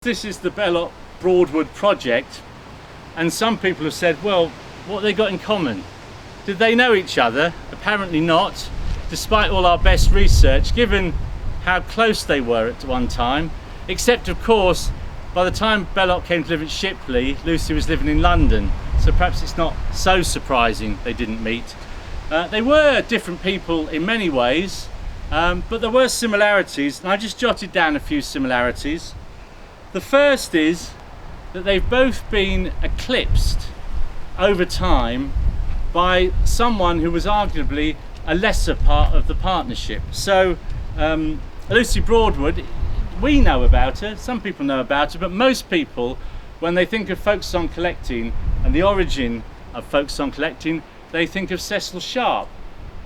This is the Belloc Broadwood project, and some people have said, well, what have they got in common? Did they know each other? Apparently not, despite all our best research, given how close they were at one time, except of course, by the time Belloc came to live at Shipley, Lucy was living in London, so perhaps it's not so surprising they didn't meet. They were different people in many ways, but there were similarities, and I just jotted down a few similarities. The first is that they've both been eclipsed over time by someone who was arguably a lesser part of the partnership. So Lucy Broadwood, we know about her, some people know about her, but most people, when they think of folk song collecting and the origin of folk song collecting, they think of Cecil Sharp.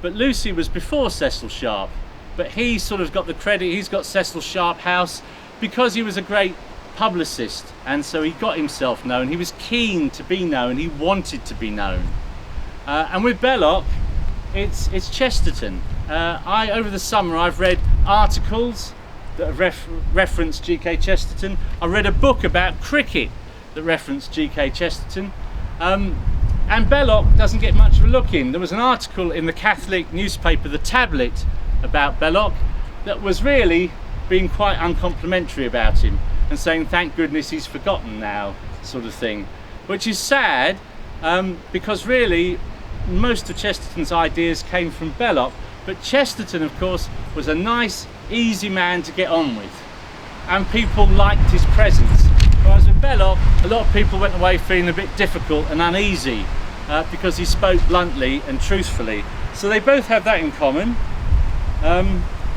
But Lucy was before Cecil Sharp, but he sort of got the credit. He's got Cecil Sharp House because he was a great publicist, and so he got himself known. He was keen to be known, he wanted to be known. And with Belloc, it's Chesterton. Over the summer I've read articles that have referenced G.K. Chesterton. I read a book about cricket that referenced G.K. Chesterton. And Belloc doesn't get much of a look in. There was an article in the Catholic newspaper, The Tablet, about Belloc that was really being quite uncomplimentary about him and saying thank goodness he's forgotten now, sort of thing, which is sad, because really most of Chesterton's ideas came from Belloc, but Chesterton of course was a nice easy man to get on with and people liked his presence, whereas with Belloc a lot of people went away feeling a bit difficult and uneasy because he spoke bluntly and truthfully. So they both have that in common.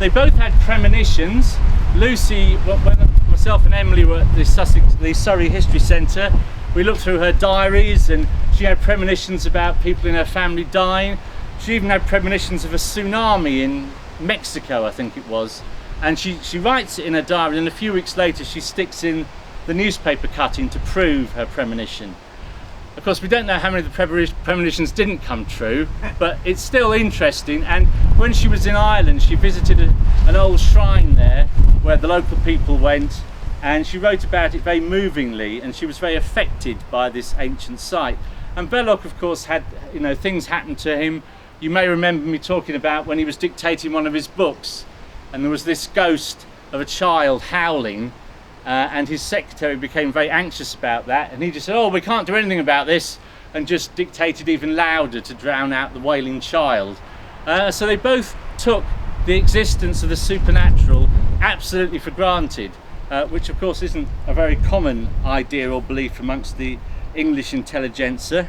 They both had premonitions. Lucy, when myself and Emily were at the Surrey History Centre, we looked through her diaries and she had premonitions about people in her family dying. She even had premonitions of a tsunami in Mexico, I think it was. And she writes it in her diary, and a few weeks later she sticks in the newspaper cutting to prove her premonition. Of course, we don't know how many of the premonitions didn't come true, but it's still interesting. And when she was in Ireland, she visited an old shrine there where the local people went, and she wrote about it very movingly, and she was very affected by this ancient site. And Belloc, of course, had things happen to him. You may remember me talking about when he was dictating one of his books, and there was this ghost of a child howling. And his secretary became very anxious about that, and he just said, oh, we can't do anything about this, and just dictated even louder to drown out the wailing child. So they both took the existence of the supernatural absolutely for granted, which of course isn't a very common idea or belief amongst the English intelligentsia.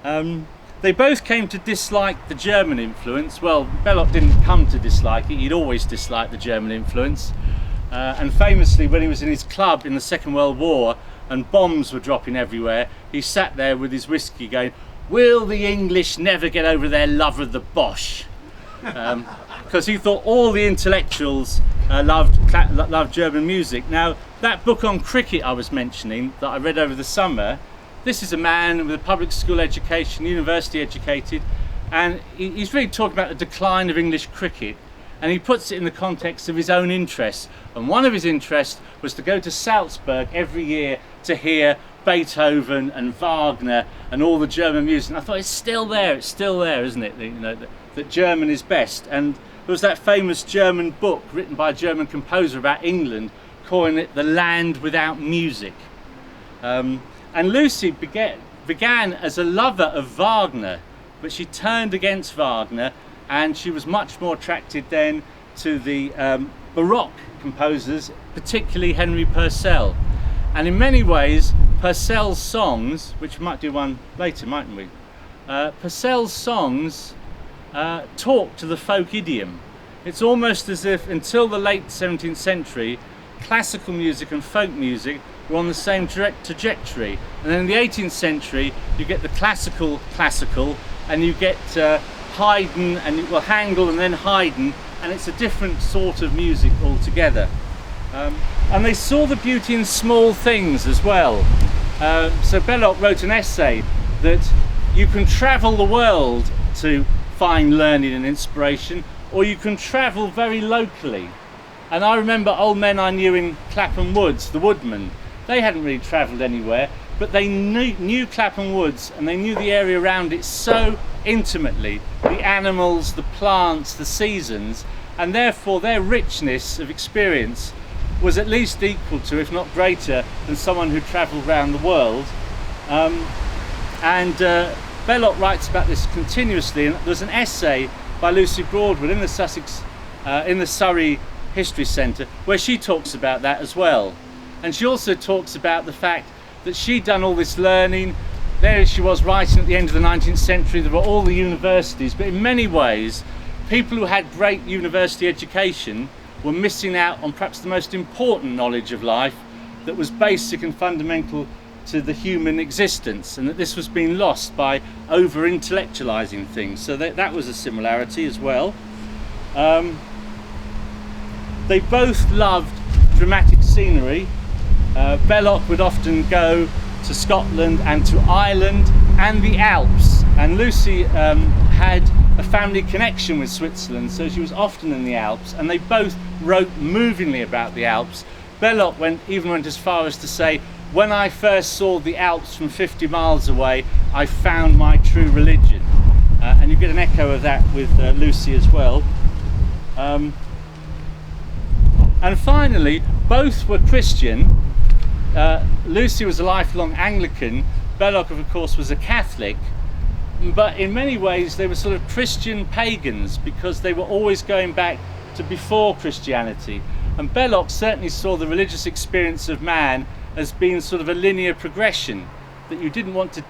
They both came to dislike the German influence. Well, Belloc didn't come to dislike it, he'd always disliked the German influence. And famously, when he was in his club in the Second World War and bombs were dropping everywhere, he sat there with his whiskey going, will the English never get over their love of the Bosch? Because he thought all the intellectuals loved German music. Now, that book on cricket I was mentioning that I read over the summer, this is a man with a public school education, university educated, and he's really talking about the decline of English cricket. And he puts it in the context of his own interests. And one of his interests was to go to Salzburg every year to hear Beethoven and Wagner and all the German music. And I thought, it's still there, isn't it? That German is best. And there was that famous German book written by a German composer about England, calling it The Land Without Music. And Lucy began as a lover of Wagner, but she turned against Wagner, and she was much more attracted then to the Baroque composers, particularly Henry Purcell. And in many ways, Purcell's songs, which we might do one later, mightn't we? Purcell's songs talk to the folk idiom. It's almost as if until the late 17th century, classical music and folk music were on the same trajectory. And then in the 18th century, you get the classical, and you get Haydn, and Handel, and then Haydn, and it's a different sort of music altogether. And they saw the beauty in small things as well. So Belloc wrote an essay that you can travel the world to find learning and inspiration, or you can travel very locally. And I remember old men I knew in Clapham Woods, the woodmen. They hadn't really travelled anywhere, but they knew Clapham Woods, and they knew the area around it so intimately, the animals, the plants, the seasons, and therefore their richness of experience was at least equal to, if not greater, than someone who travelled around the world. Belloc writes about this continuously, and there's an essay by Lucy Broadwood in the Surrey History Centre where she talks about that as well. And she also talks about the fact that she'd done all this learning. There she was writing at the end of the 19th century, there were all the universities, but in many ways people who had great university education were missing out on perhaps the most important knowledge of life that was basic and fundamental to the human existence, and that this was being lost by over-intellectualizing things. So that was a similarity as well. They both loved dramatic scenery. Belloc would often go to Scotland and to Ireland and the Alps, and Lucy had a family connection with Switzerland, so she was often in the Alps, and they both wrote movingly about the Alps. Belloc even went as far as to say, "When I first saw the Alps from 50 miles away, I found my true religion." And you get an echo of that with Lucy as well. And finally, both were Christian. Lucy was a lifelong Anglican. Belloc, of course, was a Catholic. But in many ways, they were sort of Christian pagans, because they were always going back to before Christianity. And Belloc certainly saw the religious experience of man as being sort of a linear progression, that you didn't want to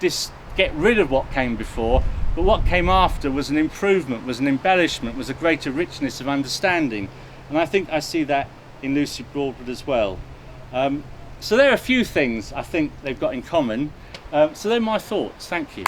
get rid of what came before, but what came after was an improvement, was an embellishment, was a greater richness of understanding. And I think I see that in Lucy Broadwood as well. So there are a few things I think they've got in common. So they're my thoughts. Thank you.